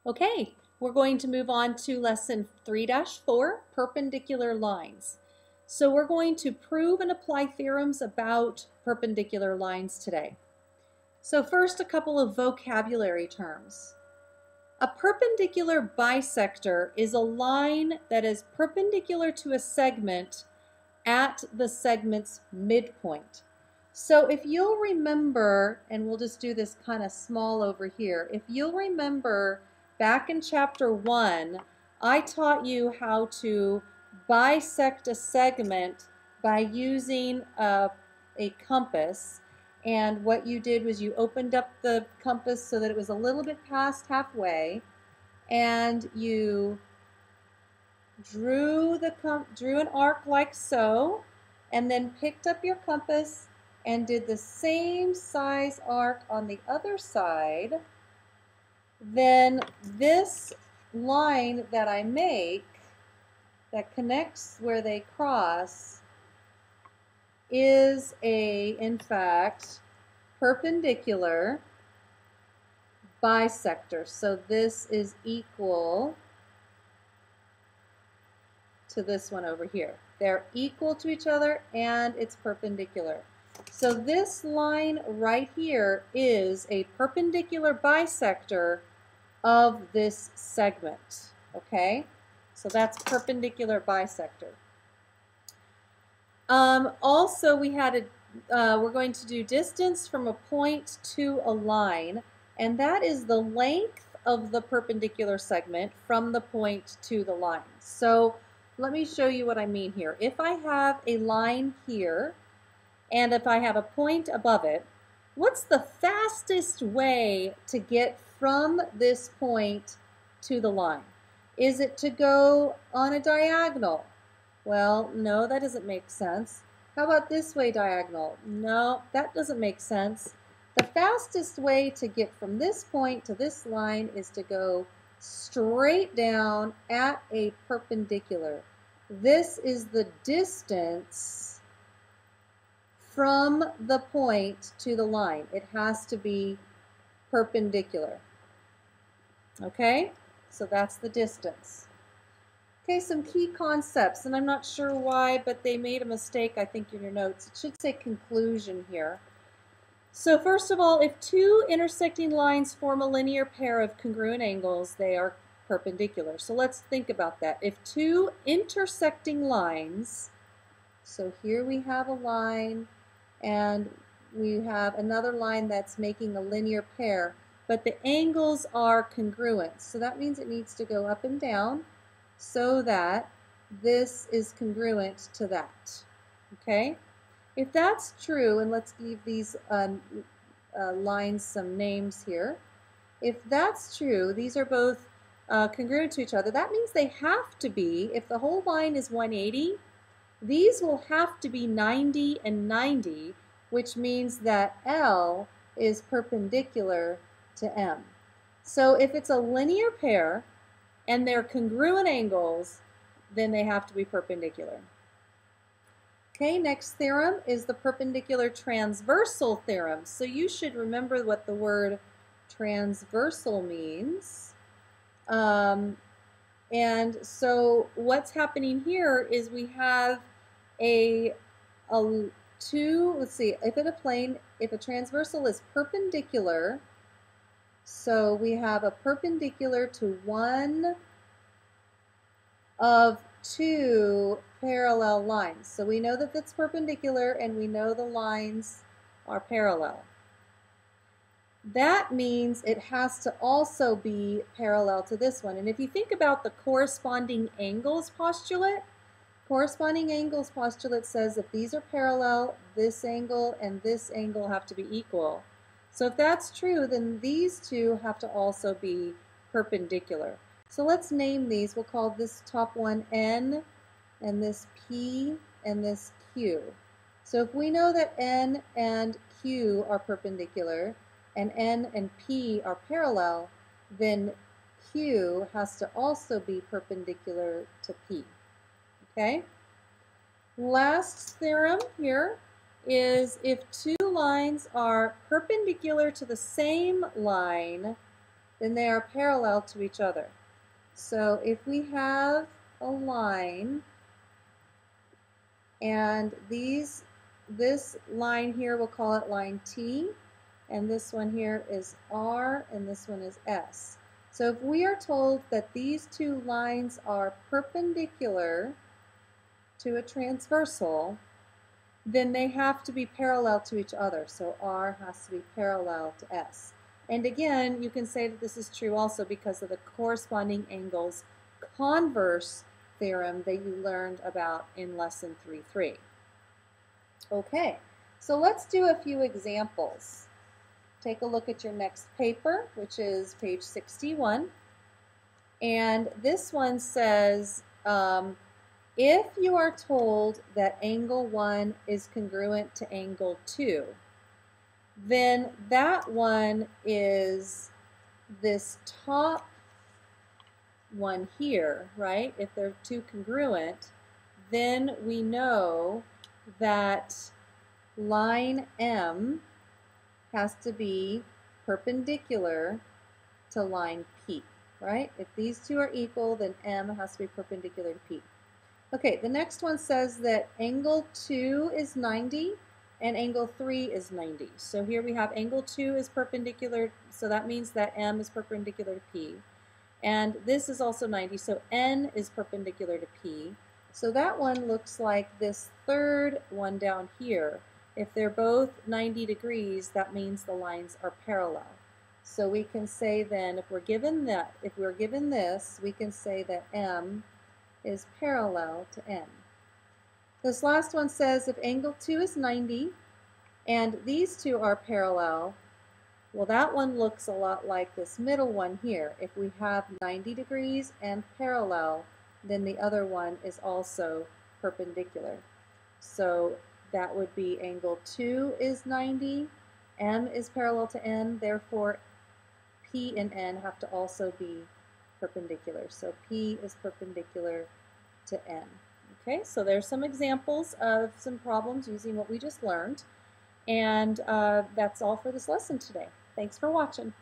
Okay, we're going to move on to lesson 3-4, perpendicular lines. So we're going to prove and apply theorems about perpendicular lines today. So first, a couple of vocabulary terms. A perpendicular bisector is a line that is perpendicular to a segment at the segment's midpoint. So if you'll remember, and we'll just do this kind of small over here, if you'll remember back in chapter 1, I taught you how to bisect a segment by using a compass. And what you did was you opened up the compass so that it was a little bit past halfway, and you drew an arc like so, and then picked up your compass and did the same size arc on the other side. Then this line that I make that connects where they cross is in fact, perpendicular bisector. So this is equal to this one over here. They're equal to each other and it's perpendicular. So this line right here is a perpendicular bisector of this segment. Okay, so that's perpendicular bisector. Also, we're going to do distance from a point to a line, and that is the length of the perpendicular segment from the point to the line. So let me show you what I mean here. If I have a line here, and if I have a point above it, what's the fastest way to get from this point to the line? Is it to go on a diagonal? Well, no, that doesn't make sense. How about this way diagonal? No, that doesn't make sense. The fastest way to get from this point to this line is to go straight down at a perpendicular. This is the distance from the point to the line. It has to be perpendicular. Okay, so that's the distance. Okay, some key concepts, and I'm not sure why, but they made a mistake, I think, in your notes. It should say conclusion here. So first of all, if two intersecting lines form a linear pair of congruent angles, they are perpendicular. So let's think about that. If two intersecting lines, so here we have a line, and we have another line that's making a linear pair, but the angles are congruent. So that means it needs to go up and down so that this is congruent to that. Okay? If that's true, and let's give these lines some names here. If that's true, these are both congruent to each other. That means they have to be, if the whole line is 180, these will have to be 90 and 90, which means that L is perpendicular to M. So if it's a linear pair and they're congruent angles, then they have to be perpendicular. Okay, next theorem is the perpendicular transversal theorem. So you should remember what the word transversal means. And so what's happening here is we have let's see, if a transversal is perpendicular, so we have a perpendicular to one of two parallel lines. So we know that that's perpendicular and we know the lines are parallel. That means it has to also be parallel to this one. And if you think about the corresponding angles postulate says if these are parallel, this angle and this angle have to be equal. So if that's true, then these two have to also be perpendicular. So let's name these. We'll call this top one N, and this P, and this Q. So if we know that N and Q are perpendicular, and N and P are parallel, then Q has to also be perpendicular to P. Okay? Last theorem here is if two lines are perpendicular to the same line, then they are parallel to each other. So if we have a line and this line here, we'll call it line T, and this one here is R, and this one is S. So if we are told that these two lines are perpendicular to a transversal, then they have to be parallel to each other. So R has to be parallel to S. And again, you can say that this is true also because of the corresponding angles converse theorem that you learned about in lesson 3.3. Okay, so let's do a few examples. Take a look at your next paper, which is page 61. And this one says, if you are told that angle 1 is congruent to angle 2, then that one is this top one here, right? If they're two congruent, then we know that line M has to be perpendicular to line P, right? If these two are equal, then M has to be perpendicular to P. Okay, the next one says that angle 2 is 90 and angle 3 is 90. So here we have angle 2 is perpendicular, so that means that M is perpendicular to P. And this is also 90, so N is perpendicular to P. So that one looks like this third one down here. If they're both 90 degrees, that means the lines are parallel. So we can say then, if we're given this, we can say that M is parallel to N. This last one says if angle 2 is 90 and these two are parallel, well, that one looks a lot like this middle one here. If we have 90 degrees and parallel, then the other one is also perpendicular. So that would be angle 2 is 90, M is parallel to N, therefore P and N have to also be perpendicular. So P is perpendicular to N. Okay, so there's some examples of some problems using what we just learned. And that's all for this lesson today. Thanks for watching.